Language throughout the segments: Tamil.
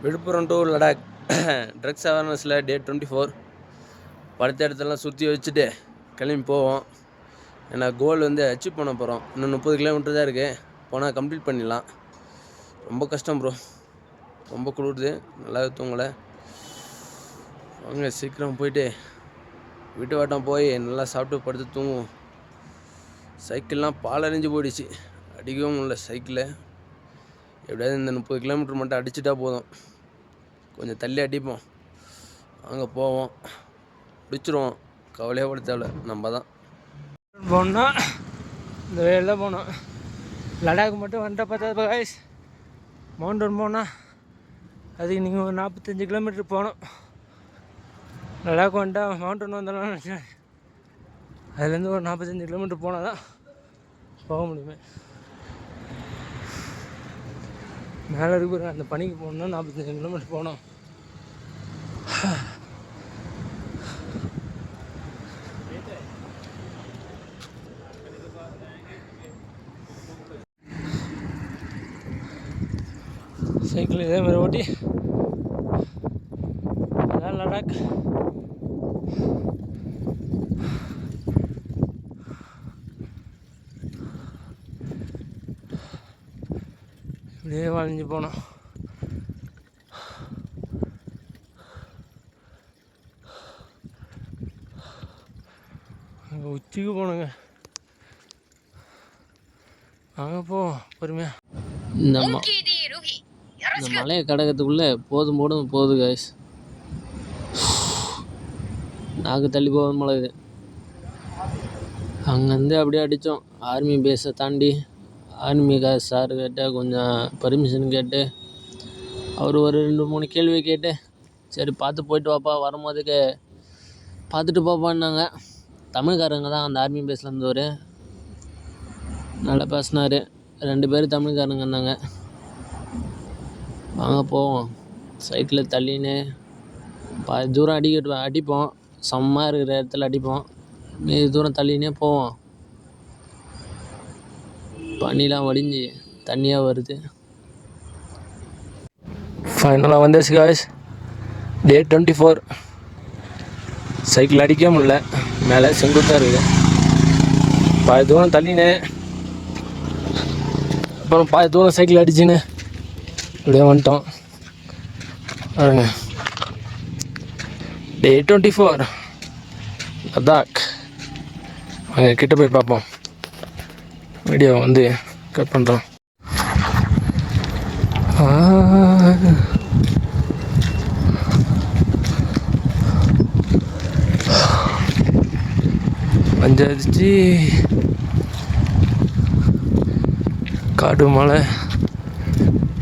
விழுப்புரம் டு லடாக் ட்ரக்ஸ் அவேர்னஸில் டே 24 படுத்த இடத்தெல்லாம் சுற்றி வச்சுட்டு கிளம்பி போவோம். ஏன்னா கோல் வந்து அச்சீவ் பண்ண போகிறோம். இன்னும் 30 கிலோமீட்டர் தான் இருக்குது. போனால் கம்ப்ளீட் பண்ணிடலாம். ரொம்ப கஷ்டம் ப்ரோ, ரொம்ப குளிருது, நல்லா தூங்கலை. வாங்க சீக்கிரம் போயிட்டு வீட்டு வாட்டம் போய் நல்லா சாப்பிட்டு படுத்து தூங்குவோம். சைக்கிள்லாம் பால் அடைஞ்சு போயிடுச்சு, அடிக்கவும் முடியல சைக்கிளை. எப்படியாவது இந்த 30 கிலோமீட்டர் மட்டும் அடிச்சுட்டா போதும். கொஞ்சம் தள்ளி அடிப்போம், அங்கே போவோம், பிடிச்சிருவோம். கவலையே பட தேவை, நம்ம தான் போகணுன்னா இந்த வேலையில் போகணும். லடாக் மட்டும் வந்துட்ட பார்த்தா காய்ஸ், மவுண்டன் போனால் அதுக்கு நீங்கள் ஒரு 45 கிலோமீட்டர் போகணும். லடாக் வந்துட்டா மவுண்டன் வந்தாலும் நினச்சேன், அதுலேருந்து ஒரு 45 கிலோமீட்டர் போனால் தான் போக முடியுமே. மேலே இருக்கிற அந்த பனிக்கு போகணுன்னா 45 கிலோமீட்டர் போகணும். சைக்கிள் இதே மாதிரி ஓட்டி அதான் லடாக். இப்படியே வளைஞ்சு போனோம். அங்கே உச்சிக்கு போனோங்க, அங்கே போவோம் பொறுமையாக. இந்த மலையை கடக்கிறதுக்குள்ளே போதும் போகுது காய்ஸ். நாக்கு தள்ளி போகுது மலை இது. அங்கேருந்து அப்படியே அடித்தோம். ஆர்மி பேஸை தாண்டி ஆர்மி சார் கேட்ட கொஞ்சம் பர்மிஷன் கேட்டு அவர் ஒரு 2-3 கேள்வி கேட்டு, சரி பார்த்து போயிட்டு வாப்பா, வரும்போதுக்கு பார்த்துட்டு பாப்பான்னாங்க. தமிழ்காரங்க தான் அந்த ஆர்மி பேஸில் இருந்தவர், நல்லா பேசினார். 2 பேர் தமிழ்காரங்க இருந்தாங்க. வாங்க போவோம். சைக்கிளில் தள்ளின்னு பாதி தூரம் அடிப்போம். செம்மா இருக்கிற இடத்துல அடிப்போம். மீதி தூரம் தள்ளினே போவோம். பனிலாம் வடிஞ்சு தண்ணியாக வருது. ஃபைனலாக வந்துச்சு காய்ஸ், டே 24. சைக்கிள் அடிக்க முடியல, மேலே செங்குத்தாக இருக்குது. பாதி தூரம் தள்ளினே, அப்புறம் பாதி தூரம் சைக்கிள் அடிச்சுன்னு இப்படியே வந்துட்டோம். பாருங்க, டே 24 லடாக். அங்கே கிட்ட போய் பார்ப்போம். வீடியோ வந்து கட் பண்ணுறோம். வந்தாச்சு, காடு மலை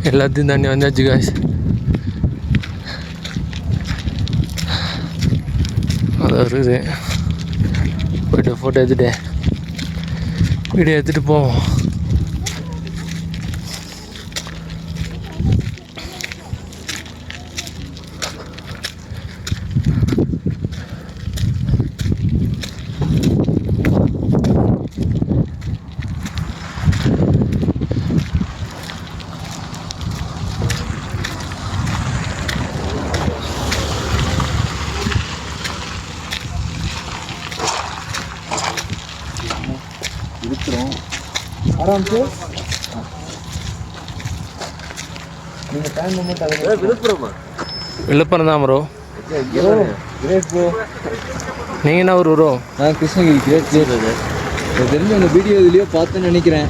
எல்லாத்தையும் தாண்டி வந்தாச்சு காய்ஸ். அதான் இருக்குது. போய்ட்டு ஃபோட்டோ எடுத்துகிட்டு வீடியோ எடுத்துகிட்டு போவோம். இருக்கிறோம் ஆராம் சார். நீங்கள் டைம் மூமெண்ட் அது விழுப்புரம் தான் ப்ரோ. Great bro. நீங்கள் என்ன ஒரு ப்ரோ? நான் கிருஷ்ணகிரி. Great great. எனக்கு தெரிஞ்ச அந்த வீடியோ இதுலேயோ பார்த்தேன்னு நினைக்கிறேன்.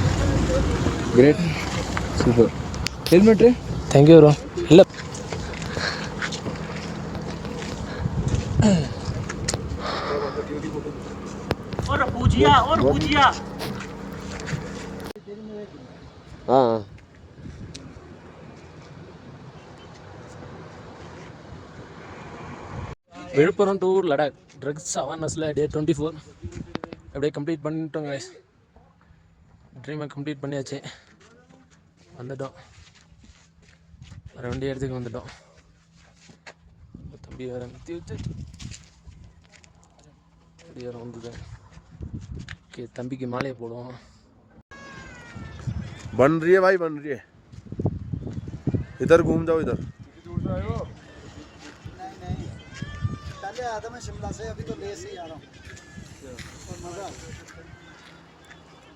Great, super. Helmet thank you bro. இல்லை விழுப்புரம் டு லடாக் ட்ரக்ஸ் அவேர்னஸில் டே 24 அப்படியே கம்ப்ளீட் பண்ணிட்டோம் guys. ட்ரீமை கம்ப்ளீட் பண்ணியாச்சு. வந்துட்டோம், வேறு வண்டி இடத்துக்கு வந்துட்டோம். தம்பி வேறு நிறுத்தி வச்சு வண்டி வேறு வந்துது. ஓகே, தம்பிக்கு மாலையை போடுவோம். बन रही है भाई, बन रही है। इधर घूम जाओ, इधर रहे हो? नहीं नहीं, पहले आया था मैं शिमला से, अभी तो ले से ही आ रहा हूँ। और मज़ा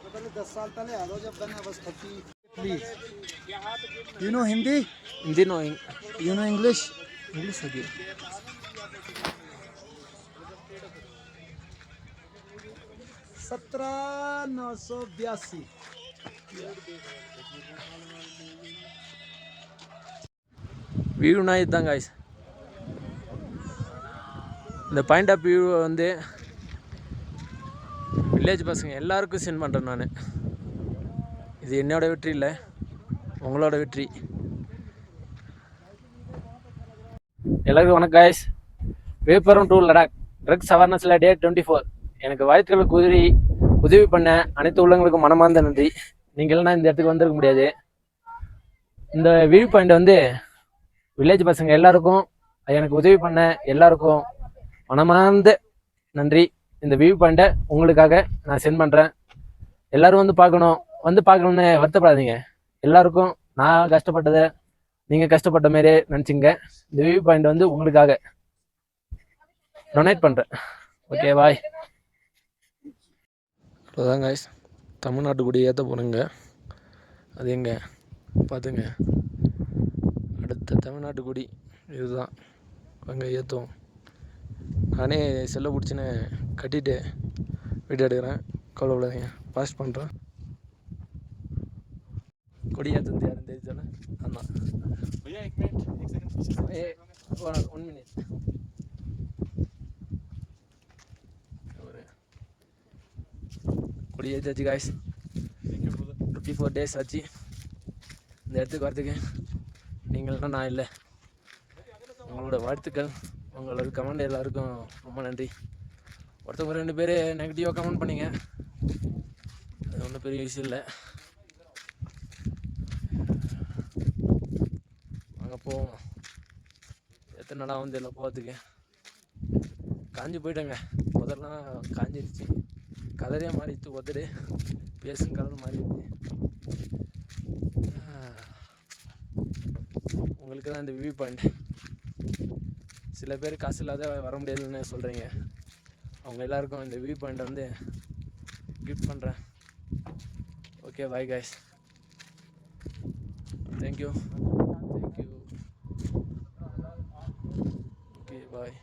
तो पहले 10 साल पहले आ रहा हूँ जब मैंने बस थकी। Please you know Hindi, Hindi no you know English? English होगी 17,982। வியூனா இதுதான் காய்ஸ். இந்த பாயிண்ட் ஆஃப் வியூ வந்து வில்லேஜ் பசங்க எல்லாருக்கும் சென்ட் பண்ணுறேன் நான். இது என்னோட வெற்றி இல்லை, உங்களோட வெற்றி. எல்லாருக்கும் வணக்கம் guys. Villupuram to Ladakh drugs அவேர்னஸில் டே 24. எனக்கு வாழ்த்துக்களுக்கு உதவி பண்ண அனைத்து உள்ளவங்களுக்கும் மனமார்ந்த நன்றி. நீங்கள் இல்லைனா இந்த இடத்துக்கு வந்திருக்க முடியாது. இந்த வியூ பாயிண்ட் வந்து வில்லேஜ் பசங்க எல்லாருக்கும், எனக்கு உதவி பண்ண எல்லாருக்கும் மனமார்ந்த நன்றி. இந்த வியூ பாயிண்ட்டை உங்களுக்காக நான் சென்ட் பண்ணுறேன். எல்லோரும் வந்து பார்க்கணுன்னு வருத்தப்படாதீங்க. எல்லாருக்கும் நான் கஷ்டப்பட்டதை நீங்கள் கஷ்டப்பட்ட மாரியே நினச்சிங்க. இந்த வியூ பாயிண்ட் வந்து உங்களுக்காக டொனேட் பண்ணுறேன். Okay bye. அதான் காய்ஸ், தமிழ்நாட்டு கொடி ஏற்ற போகிறேங்க. அது எங்கே பார்த்துங்க, அடுத்த தமிழ்நாட்டு கொடி இதுதான். அங்கே ஏற்றுவோம். நானே செல்லை பிடிச்சின்னு கட்டிட்டு வீடியோ எடுக்கிறேன், கவலைப்படாதீங்க. பாஸ்ட் பண்ணுறேன். கொடி ஏற்றுறது யாரும் தெரிஞ்சாலும் ஆமாம். 1 minute. கொடி ஏற்றாச்சு காய்ஸ். 54 days ஆச்சு இந்த இடத்துக்கு வரதுக்கு. நீங்கள்னா நான் இல்லை. உங்களோட வாழ்த்துக்கள், உங்களோட கமெண்ட் எல்லாருக்கும் ரொம்ப நன்றி. ஒருத்தவங்க 2 பேர் நெகட்டிவாக கமெண்ட் பண்ணிங்க, அது ஒன்றும் பெரிய விஷயம் இல்லை. வாங்க போவோம். எத்தனை நாளாக வந்து எல்லாம் போகிறதுக்கு காஞ்சி போயிட்டேங்க. முதல்லாம் காஞ்சிருச்சு, கலரே மாறிடுச்சு. உதடு பேசும் கலர் மாறிடுச்சு. உங்களுக்கு தான் இந்த வியூ பாயிண்ட். சில பேர் காசு இல்லாத வர முடியாதுன்னு சொல்கிறீங்க. அவங்க எல்லாருக்கும் இந்த வியூ பாயிண்ட் வந்து கிஃப்ட் பண்ணுறேன். Okay bye guys. Thank you. Okay bye.